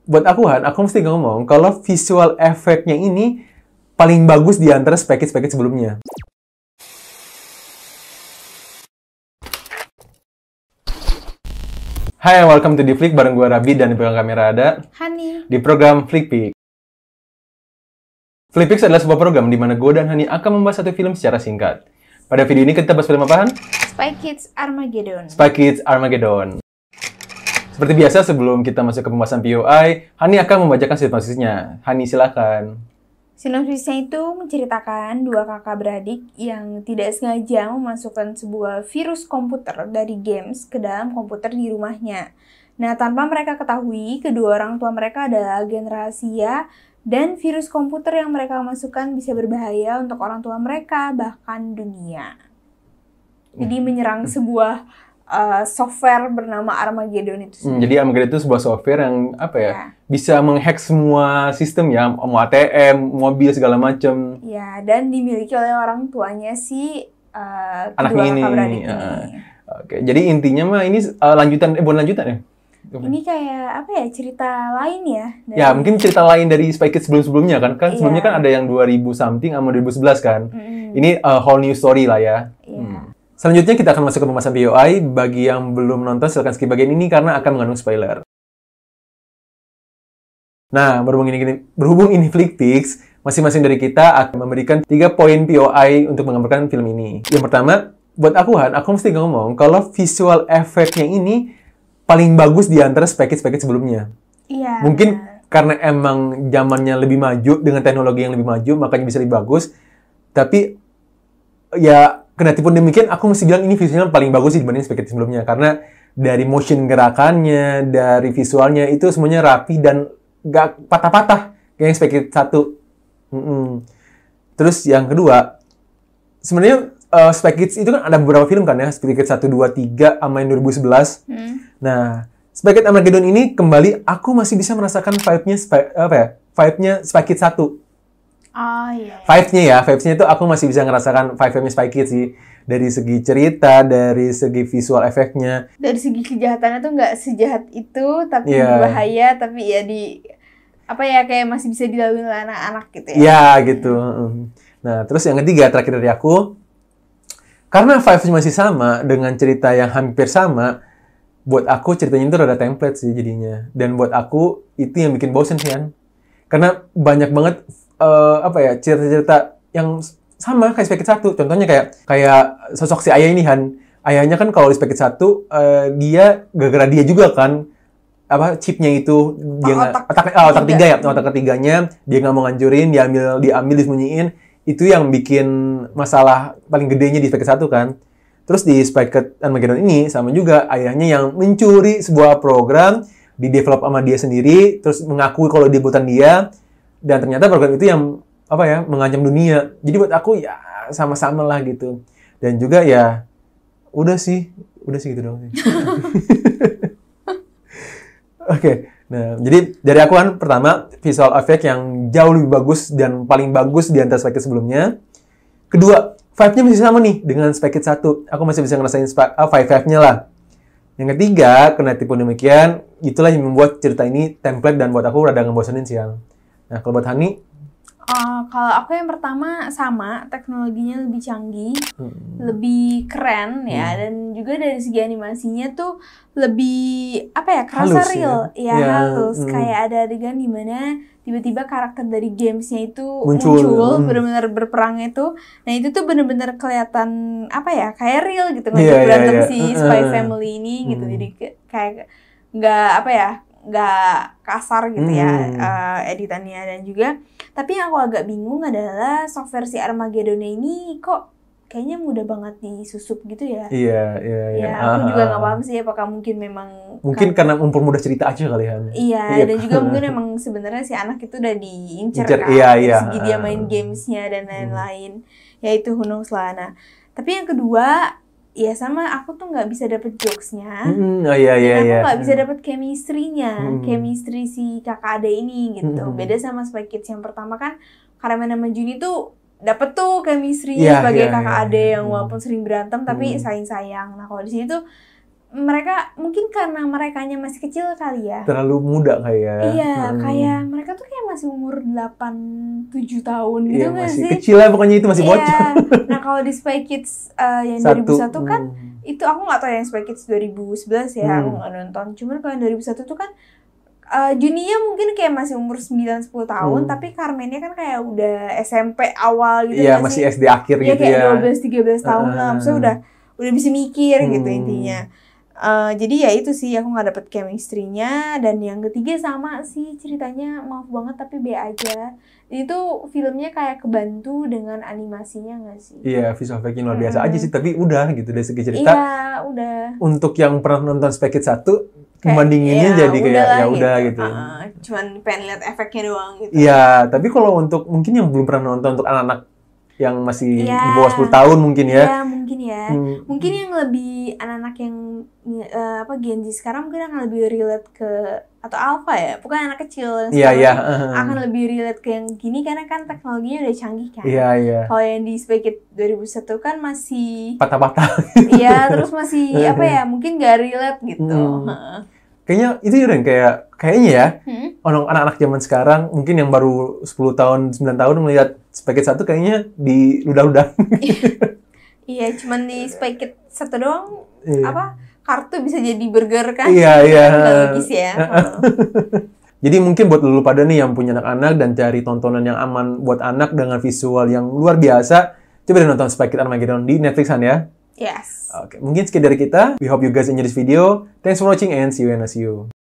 buat aku mesti ngomong kalau visual efeknya ini paling bagus di antara package sebelumnya. Hai, welcome to The Flick, bareng gue Rabi dan di belakang kamera ada Hani. di program Flickpick. Flickpick adalah sebuah program di mana gue dan Hani akan membahas satu film secara singkat. Pada video ini kita bahas film apaan? Spy Kids Armageddon. Spy Kids Armageddon. Seperti biasa, sebelum kita masuk ke pembahasan POI, Hani akan membacakan sinopsisnya. Hani, silakan. Sinopsisnya itu menceritakan dua kakak beradik yang tidak sengaja memasukkan sebuah virus komputer dari games ke dalam komputer di rumahnya. Nah, tanpa mereka ketahui, kedua orang tua mereka adalah agen rahasia dan virus komputer yang mereka masukkan bisa berbahaya untuk orang tua mereka, bahkan dunia. Jadi menyerang sebuah software bernama Armageddon itu sendiri. Jadi Armageddon itu sebuah software yang bisa menghack semua sistem ya, mau ATM, mobil segala macam. Ya, dan dimiliki oleh orang tuanya si anak kedua ini. kakak beradik ini. Oke, jadi intinya mah ini bukan lanjutan ya? Ini kayak apa ya, cerita lain ya? Dari... Ya, mungkin cerita lain dari Spy Kids sebelumnya kan sebelumnya kan ada yang 2000 something sama 2011 kan. Ini whole new story lah ya. Selanjutnya kita akan masuk ke pembahasan POI. Bagi yang belum nonton, silahkan skip bagian ini karena akan mengandung spoiler. Nah, berhubung ini Flickpicks, masing-masing dari kita akan memberikan 3 poin POI untuk menggambarkan film ini. Yang pertama, buat aku mesti ngomong kalau visual efeknya ini paling bagus di antara package sebelumnya. Iya. Mungkin karena emang zamannya lebih maju, dengan teknologi yang lebih maju, makanya bisa lebih bagus. Tapi, ya... Kendatipun demikian, aku mesti bilang ini visualnya paling bagus sih dibanding spaghetti sebelumnya. Karena dari motion gerakannya, dari visualnya, itu semuanya rapi dan gak patah-patah. Kayak yang spaghetti 1. Terus yang kedua, sebenarnya Spy Kids itu kan ada beberapa film kan ya. Spy Kids 1, 2, 3, sama yang 2011. Nah, Spy Kids Armageddon ini kembali, aku masih bisa merasakan vibe-nya Spy Kids 1. Oh iya. Vibes-nya itu aku masih bisa ngerasakan vibe-nya Spy Kids sih. Dari segi cerita, dari segi visual efeknya. Dari segi kejahatannya tuh nggak sejahat itu, tapi berbahaya, tapi ya kayak masih bisa dilalui oleh anak-anak gitu ya. Iya, gitu. Nah, terus yang ketiga, terakhir dari aku, karena vibes-nya masih sama, dengan cerita yang hampir sama, buat aku ceritanya itu rada template sih jadinya. Dan buat aku, itu yang bikin bosen sih, kan. Karena banyak banget cerita-cerita yang sama kayak Spy Kids 1. Contohnya kayak sosok si ayah ini Han. Ayahnya kan kalau di Spy Kids 1 dia gara-gara dia juga kan chipnya itu dia otak ketiganya dia nggak mau ngancurin, diambil disembunyiin. Itu yang bikin masalah paling gedenya di Spy Kids 1 kan. Terus di Spy Kids Armageddon ini sama juga, ayahnya yang mencuri sebuah program, di-develop sama dia sendiri, terus mengakui kalau dia buatan dia. Dan ternyata program itu yang mengancam dunia. Jadi buat aku ya sama-sama lah gitu. Dan juga ya udah sih gitu dong. Oke. Nah, jadi dari aku kan pertama visual effect yang jauh lebih bagus dan paling bagus di antara Spy Kids sebelumnya. Kedua, vibe-nya masih sama nih dengan Spy Kids 1. Aku masih bisa ngerasain vibe-nya lah. Yang ketiga, kendatipun demikian, itulah yang membuat cerita ini template dan buat aku rada ngebosenin sih. Nah, kalau buat Hani? Kalau aku yang pertama sama, teknologinya lebih canggih, lebih keren ya, dan juga dari segi animasinya tuh lebih kerasa halus, real, ya? Halus. Kayak ada adegan dimana tiba-tiba karakter dari gamesnya itu muncul benar-benar berperang itu. Nah itu tuh benar-benar kelihatan kayak real gitu, ngajak berantem si Spy Family ini gitu, jadi kayak nggak kasar gitu editannya. Dan juga tapi yang aku agak bingung adalah software si Armageddon ini kok kayaknya mudah banget disusup gitu ya. Iya. Aku juga nggak paham sih, apakah mungkin memang karena mempermudah cerita aja kali ya. Iya, dan juga mungkin memang sebenarnya si anak itu udah diincer kan dari segi dia main gamesnya dan lain-lain. Ya itu who knows lah. Nah, tapi yang kedua ya sama, aku tuh nggak bisa dapet jokes-nya. Aku nggak bisa dapet chemistry-nya, chemistry si kakak ade ini gitu. Beda sama Spy Kids yang pertama kan, Karemen sama Juni tuh dapet tuh chemistry-nya sebagai kakak ade yang walaupun sering berantem tapi saling sayang. Nah kalau di sini tuh mereka mungkin karena merekanya masih kecil kali ya. Terlalu muda kayak. Iya, kayak mereka tuh kayak masih umur 8-7 tahun gitu Iya, nggak masih sih? kecil lah pokoknya itu masih Iya. bocah. Nah, kalau di Spy Kids yang Satu. 2001 kan itu aku nggak tahu yang Spy Kids 2011 ya, aku nggak nonton. Cuman kalau yang 2001 tuh kan Junia mungkin kayak masih umur 9-10 tahun, tapi Carmennya kan kayak udah SMP awal gitu Iya, nggak masih sih? SD akhir Iya, gitu kayak ya. 12-13 tahun lah, maksudnya udah bisa mikir gitu intinya. Jadi ya itu sih, aku nggak dapet chemistry-nya. Dan yang ketiga sama sih ceritanya, maaf banget tapi B aja. Itu filmnya kayak kebantu dengan animasinya nggak sih? Iya, visual effect luar biasa aja sih, tapi udah gitu dari segi cerita. Iya, udah. Untuk yang pernah nonton Spy Kids 1, Kayak, membandinginnya ya, jadi kayak ya udah gitu. Cuman pengen lihat efeknya doang gitu. Iya, tapi kalau untuk mungkin yang belum pernah nonton, untuk anak-anak yang masih Iya. di bawah 10 tahun mungkin ya. Iya, mungkin ya. Mungkin yang lebih anak-anak yang Gen Z sekarang mungkin akan lebih relate ke, atau alpha ya, bukan anak kecil yang Iya, sekarang iya. akan lebih relate ke yang gini karena kan teknologinya udah canggih kan. Iya, iya. Kalau yang di Spy Kids 2001 kan masih Patah-patah. iya, terus masih apa ya, mungkin gak relate gitu. Kayaknya itu ya, kayaknya ya. Anak-anak zaman sekarang mungkin yang baru 10 tahun, 9 tahun melihat Spy Kids 1 kayaknya di ludah-ludah. Iya, cuman di Spy Kids 1 doang Iya. kartu bisa jadi burger kan? Iya, iya. Nggak logis ya. Jadi mungkin buat lu pada nih yang punya anak-anak dan cari tontonan yang aman buat anak dengan visual yang luar biasa, coba deh nonton Spy Kids Armageddon di Netflix-an ya. Yes. Oke, mungkin sekian dari kita. We hope you guys enjoy this video. Thanks for watching and see you in the next video.